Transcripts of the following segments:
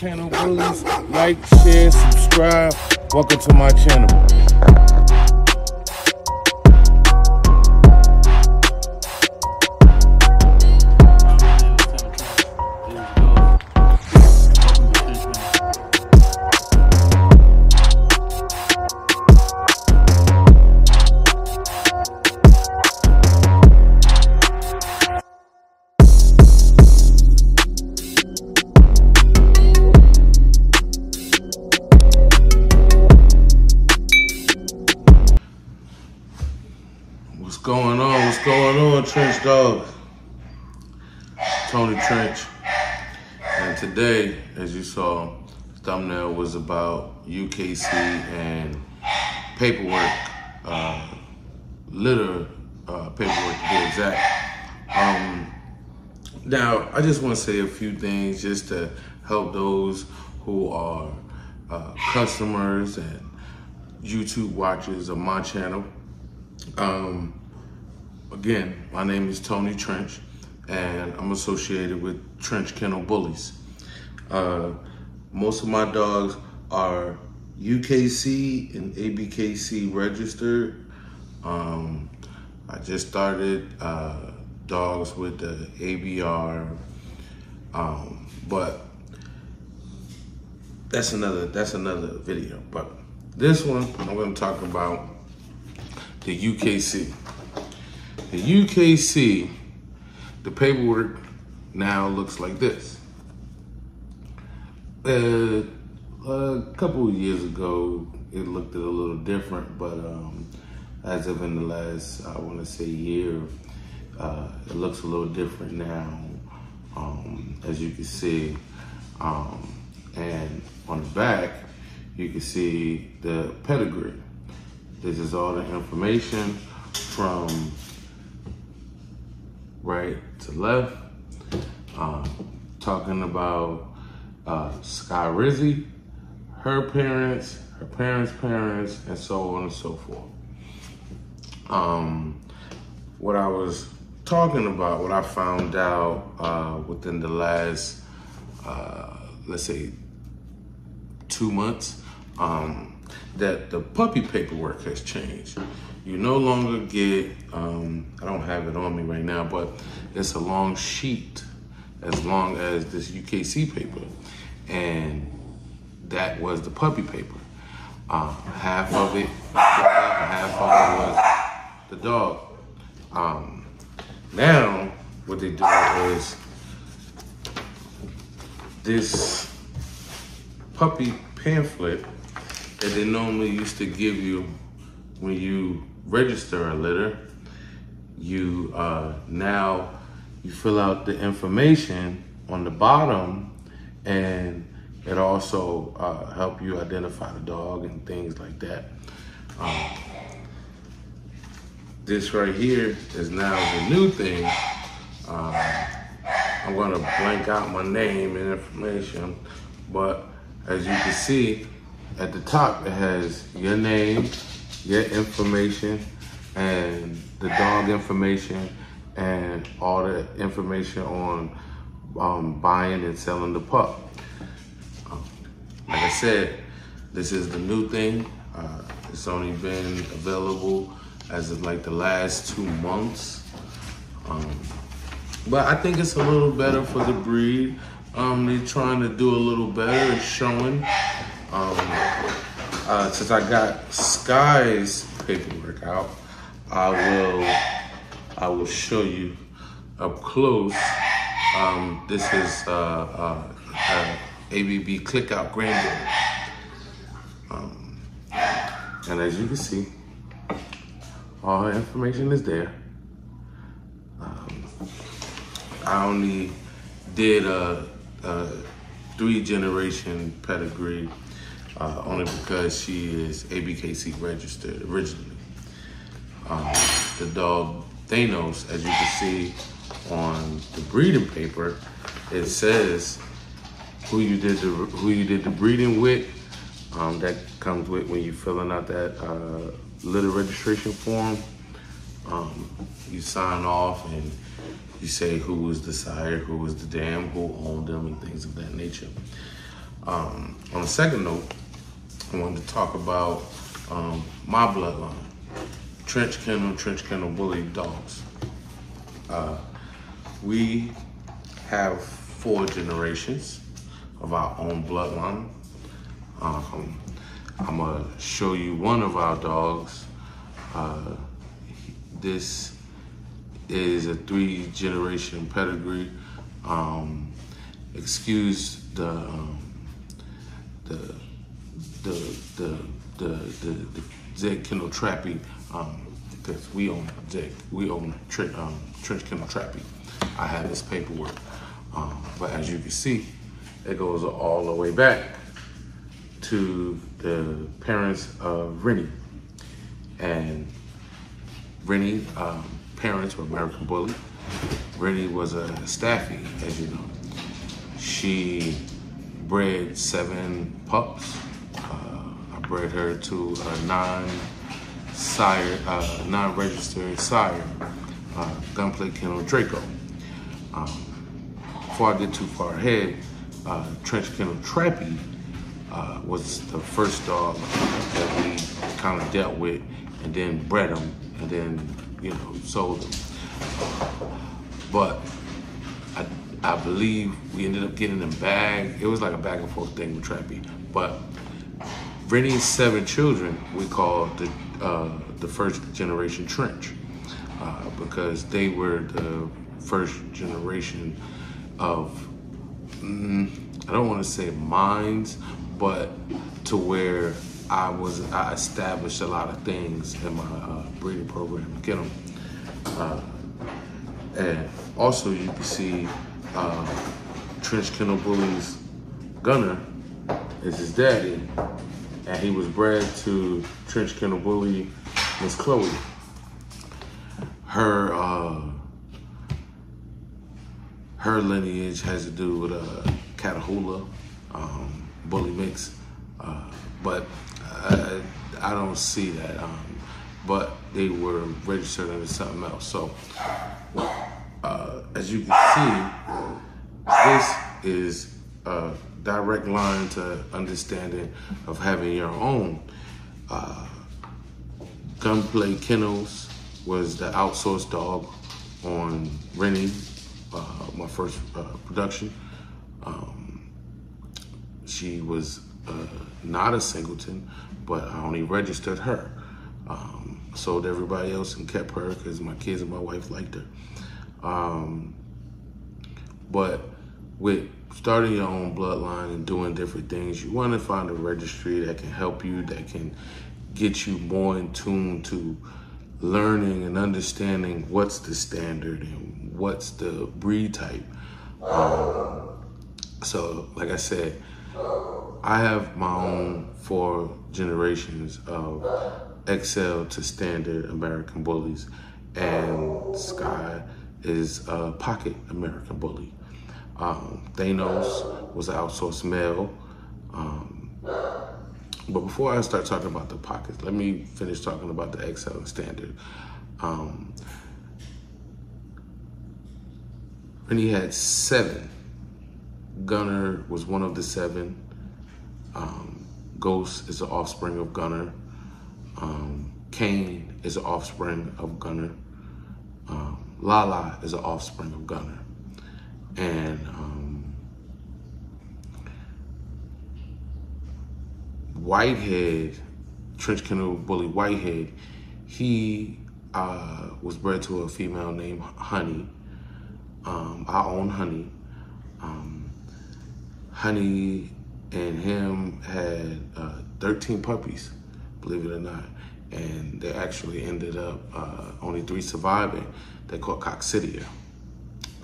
Channel Bullies. Like, share, subscribe. Welcome to my channel. What's going on, Trench Dogs? Tony Trench. And today, as you saw, the thumbnail was about UKC and paperwork, litter paperwork to be exact. Now, I just want to say a few things just to help those who are customers and YouTube watchers of my channel. Again, my name is Tony Trench, and I'm associated with Trench Kennel Bullies. Most of my dogs are UKC and ABKC registered. I just started dogs with the ABR, but that's another video. But this one, I'm going to talk about the UKC. The UKC, the paperwork now looks like this. A couple of years ago, it looked a little different, but as of in the last, I want to say year, it looks a little different now, as you can see. And on the back, you can see the pedigree. This is all the information from right to left, talking about Sky Rizzy, her parents' parents, and so on and so forth. What I was talking about, what I found out within the last, let's say, 2 months, that the puppy paperwork has changed. You no longer get, I don't have it on me right now, but it's a long sheet as long as this UKC paper. And that was the puppy paper. Half of it was the dog. Now, what they do is this puppy pamphlet that they normally used to give you when you register a litter, you now you fill out the information on the bottom, and it also help you identify the dog and things like that. This right here is now the new thing. I'm gonna blank out my name and information, but as you can see at the top, it has your name, your information, and the dog information, and all the information on buying and selling the pup. Like I said, this is the new thing. It's only been available as of like the last 2 months. But I think it's a little better for the breed. They're trying to do a little better and showing. Since I got Sky's paperwork out, I will show you up close. This is ABB Click Out Granddaughter. And as you can see, all her information is there. I only did a 3-generation pedigree, only because she is ABKC registered originally. The dog Thanos, as you can see on the breeding paper, it says who you did the breeding with. That comes with when you're filling out that litter registration form. You sign off and you say who was the sire, who was the dam, who owned them, and things of that nature. On a second note, I wanted to talk about my bloodline, Trench Kennel Bully dogs. We have 4 generations of our own bloodline. I'm gonna show you one of our dogs. This is a 3-generation pedigree. Excuse the Zeg Kennel Trappy, because we own Trench Kennel Trappy. I have this paperwork, but as you can see, it goes all the way back to the parents of Rennie. And Rennie parents were American Bully. Rennie was a Staffy, as you know. She bred 7 pups. I bred her to a non-registered sire, Gunplay Kennel Draco. Before I get too far ahead, Trench Kennel Trappy was the first dog that we kind of dealt with, and then bred him, and then, you know, sold him. But I believe we ended up getting them back. It was like a back and forth thing with Trappy. But Rennie's 7 children we call the first generation Trench, because they were the first generation of, I don't want to say minds, but to where I established a lot of things in my breeding program, get them. And also you can see Trench Kennel Bully's Gunner is his daddy, and he was bred to Trench Kennel Bully Miss Chloe. Her lineage has to do with Catahoula, Bully mix, but I don't see that. But they were registered under something else. So as you can see, this is a direct line to understanding of having your own. Gunplay Kennels was the outsourced dog on Rennie, my first production. She was not a singleton, but I only registered her. Sold everybody else and kept her because my kids and my wife liked her. But with starting your own bloodline and doing different things, you want to find a registry that can help you, that can get you more in tune to learning and understanding what's the standard and what's the breed type. So like I said, I have my own 4 generations of XL to standard American Bullies, and Sky is a pocket American Bully. Thanos was an outsourced male. But before I start talking about the pockets, let me finish talking about the XL and standard. Rennie had 7. Gunner was one of the 7. Ghost is the offspring of Gunner. Kane is the offspring of Gunner. Lala is the offspring of Gunner. And Whitehead, Trench Kennel Bully Whitehead, he was bred to a female named Honey. I own Honey. Honey and him had 13 puppies, believe it or not. And they actually ended up only 3 surviving. They caught coccidia.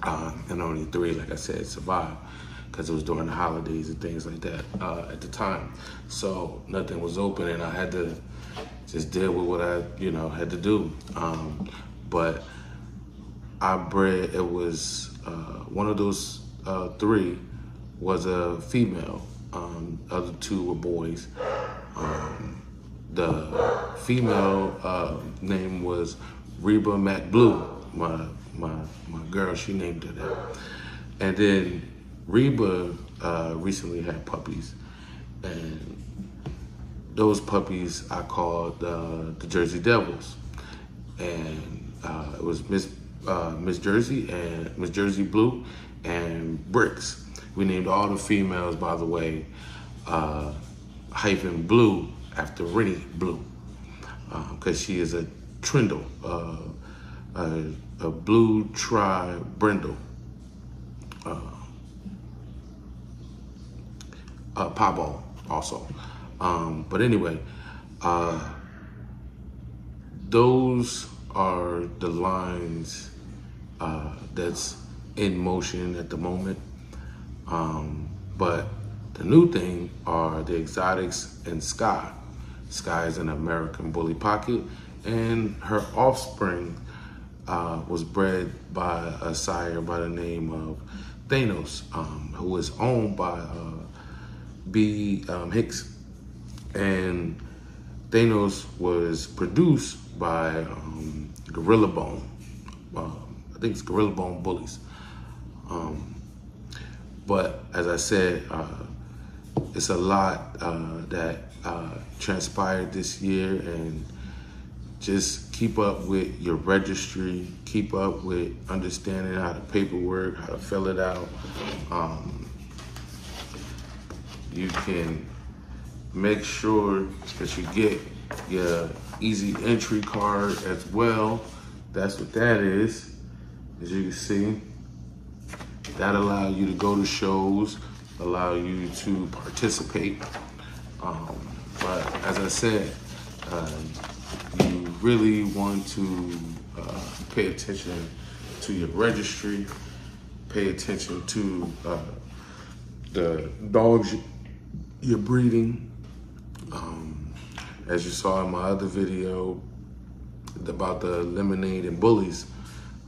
And only 3, like I said, survived because it was during the holidays and things like that at the time. So nothing was open, and I had to just deal with what I, had to do. But I bred, it was one of those 3 was a female. Other 2 were boys. The female name was Reba McBlue. My girl, she named her that. And then Reba recently had puppies, and those puppies I called the Jersey Devils, and it was Miss Jersey and Miss Jersey Blue and Bricks. We named all the females, by the way, hyphen Blue after Rennie Blue, because she is a trindle, a blue tri-brindle. Pabo also. But anyway, those are the lines that's in motion at the moment. But the new thing are the exotics and Sky. Sky is an American bully pocket, and her offspring was bred by a sire by the name of Thanos, who is owned by B. Hicks. And Thanos was produced by Gorilla Bone. I think it's Gorilla Bone Bullies. But as I said, it's a lot that transpired this year, and just keep up with your registry, keep up with understanding how to paperwork, how to fill it out. You can make sure that you get your easy entry card as well. That's what that is. As you can see, that allows you to go to shows, allow you to participate. But as I said, you really want to pay attention to your registry, pay attention to the dogs you're breeding. As you saw in my other video about the lemonade and bullies,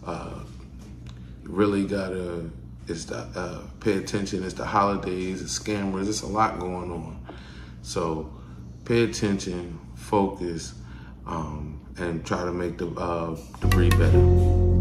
you really gotta pay attention. It's the holidays, it's scammers, it's a lot going on. So pay attention, focus, and try to make the breed better.